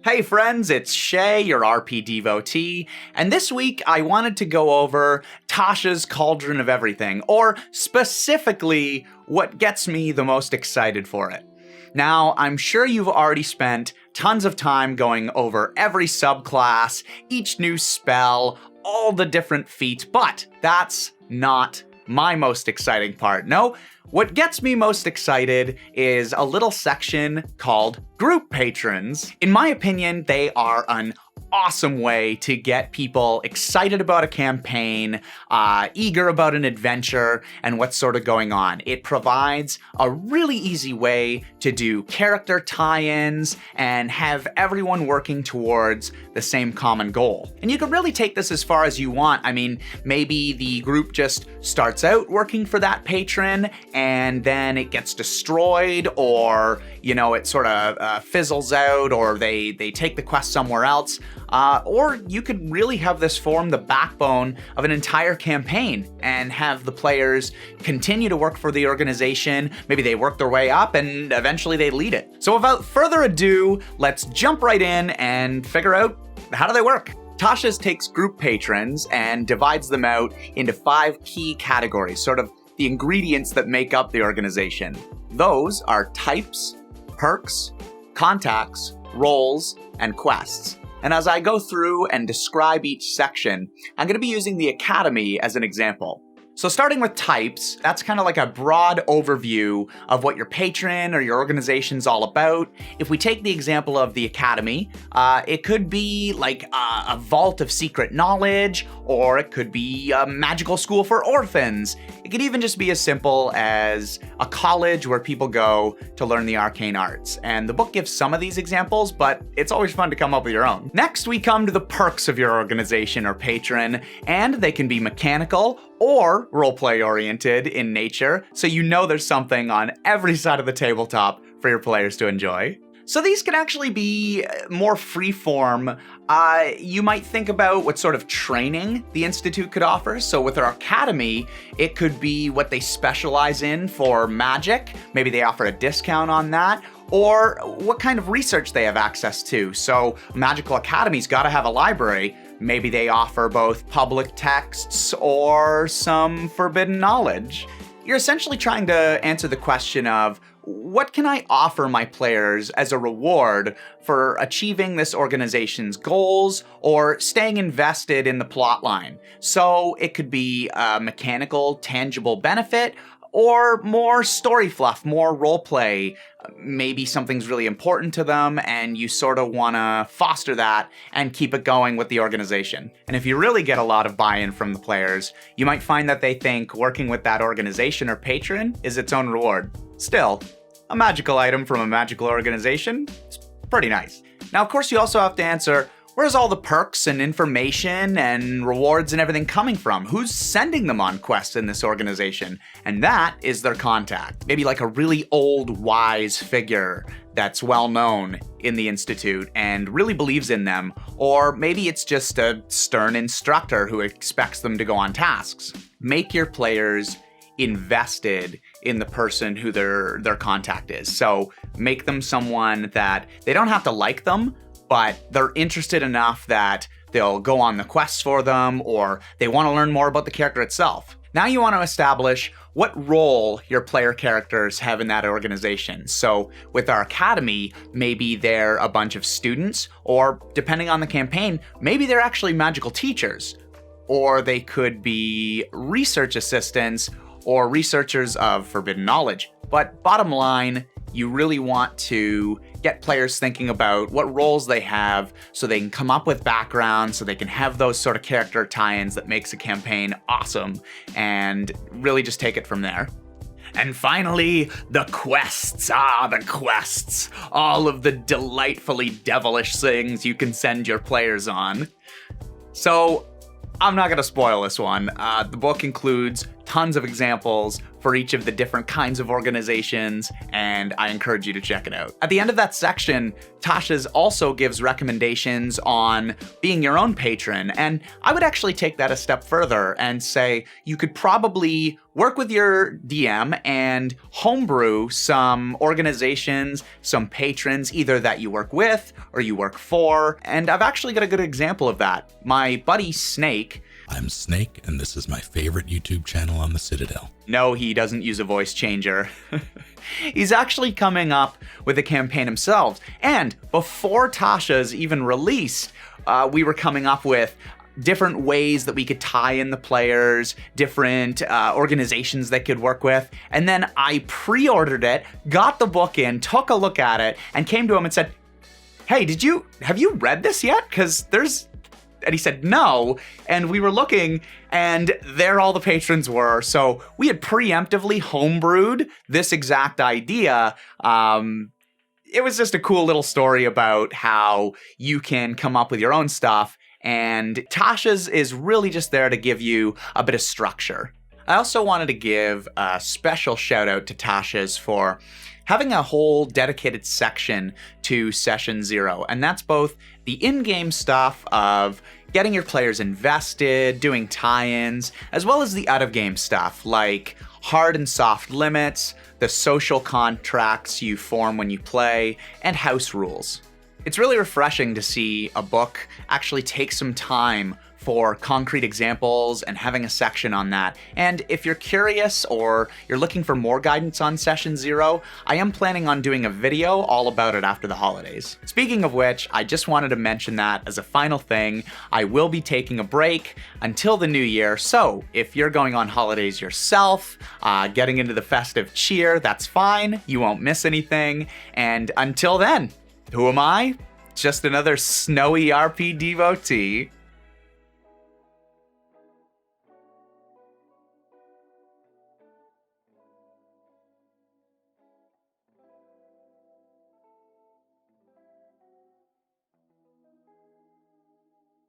Hey friends, it's Shay, your RP devotee, and this week I wanted to go over Tasha's Cauldron of Everything, or specifically, what gets me the most excited for it. Now, I'm sure you've already spent tons of time going over every subclass, each new spell, all the different feats, but that's not my most exciting part. No, what gets me most excited is a little section called Group Patrons. In my opinion, they are an awesome way to get people excited about a campaign, eager about an adventure, and what's sort of going on. It provides a really easy way to do character tie-ins and have everyone working towards the same common goal. And you can really take this as far as you want. I mean, maybe the group just starts out working for that patron and then it gets destroyed, or, you know, it sort of fizzles out, or they take the quest somewhere else. Or you could really have this form the backbone of an entire campaign and have the players continue to work for the organization. Maybe they work their way up and eventually they lead it. So without further ado, let's jump right in and figure out how do they work. Tasha's takes group patrons and divides them out into 5 key categories, sort of the ingredients that make up the organization. Those are types, perks, contacts, roles, and quests. And as I go through and describe each section, I'm going to be using the Academy as an example. So starting with types, that's kind of like a broad overview of what your patron or your organization's all about. If we take the example of the Academy, it could be like a vault of secret knowledge, or it could be a magical school for orphans. It could even just be as simple as a college where people go to learn the arcane arts. And the book gives some of these examples, but it's always fun to come up with your own. Next, we come to the perks of your organization or patron, and they can be mechanical or roleplay oriented in nature, so you know there's something on every side of the tabletop for your players to enjoy. So these can actually be more freeform. You might think about what sort of training the Institute could offer. So with our Academy, it could be what they specialize in for magic. Maybe they offer a discount on that, or what kind of research they have access to. So Magical Academy's got to have a library. Maybe they offer both public texts or some forbidden knowledge. You're essentially trying to answer the question of, what can I offer my players as a reward for achieving this organization's goals or staying invested in the plotline? So it could be a mechanical, tangible benefit, or more story fluff, more roleplay. Maybe something's really important to them and you sort of want to foster that and keep it going with the organization. And if you really get a lot of buy-in from the players, you might find that they think working with that organization or patron is its own reward. Still, a magical item from a magical organization is pretty nice. Now, of course, you also have to answer, where's all the perks and information and rewards and everything coming from? Who's sending them on quests in this organization? And that is their contact. Maybe like a really old, wise figure that's well known in the Institute and really believes in them. Or maybe it's just a stern instructor who expects them to go on tasks. Make your players invested in the person who their contact is. So make them someone that they don't have to like them, but they're interested enough that they'll go on the quests for them, or they want to learn more about the character itself. Now you want to establish what role your player characters have in that organization. So with our Academy, maybe they're a bunch of students, or depending on the campaign, maybe they're actually magical teachers, or they could be research assistants or researchers of forbidden knowledge. But bottom line, you really want to get players thinking about what roles they have so they can come up with backgrounds, so they can have those sort of character tie-ins that makes a campaign awesome, and really just take it from there. And finally, the quests. The quests. All of the delightfully devilish things you can send your players on. So, I'm not going to spoil this one. The book includes tons of examples for each of the different kinds of organizations, and I encourage you to check it out. At the end of that section, Tasha's also gives recommendations on being your own patron, and I would actually take that a step further and say you could probably work with your DM and homebrew some organizations, some patrons, either that you work with or you work for, and I've actually got a good example of that. My buddy Snake. I'm Snake, and this is my favorite YouTube channel on the Citadel. No, he doesn't use a voice changer. He's actually coming up with a campaign himself. And before Tasha's even released, we were coming up with different ways that we could tie in the players, different organizations that could work with. And then I pre-ordered it, got the book in, took a look at it, and came to him and said, hey, have you read this yet? And he said, no. And we were looking, and there all the patrons were. So we had preemptively homebrewed this exact idea. It was just a cool little story about how you can come up with your own stuff. And Tasha's is really just there to give you a bit of structure. I also wanted to give a special shout out to Tasha's for having a whole dedicated section to Session Zero. And that's both the in-game stuff of getting your players invested, doing tie-ins, as well as the out-of-game stuff like hard and soft limits, the social contracts you form when you play, and house rules. It's really refreshing to see a book actually take some time for concrete examples and having a section on that. And if you're curious or you're looking for more guidance on Session Zero, I am planning on doing a video all about it after the holidays. Speaking of which, I just wanted to mention that as a final thing, I will be taking a break until the new year. So if you're going on holidays yourself, getting into the festive cheer, that's fine. You won't miss anything. And until then, who am I? Just another snowy RP devotee.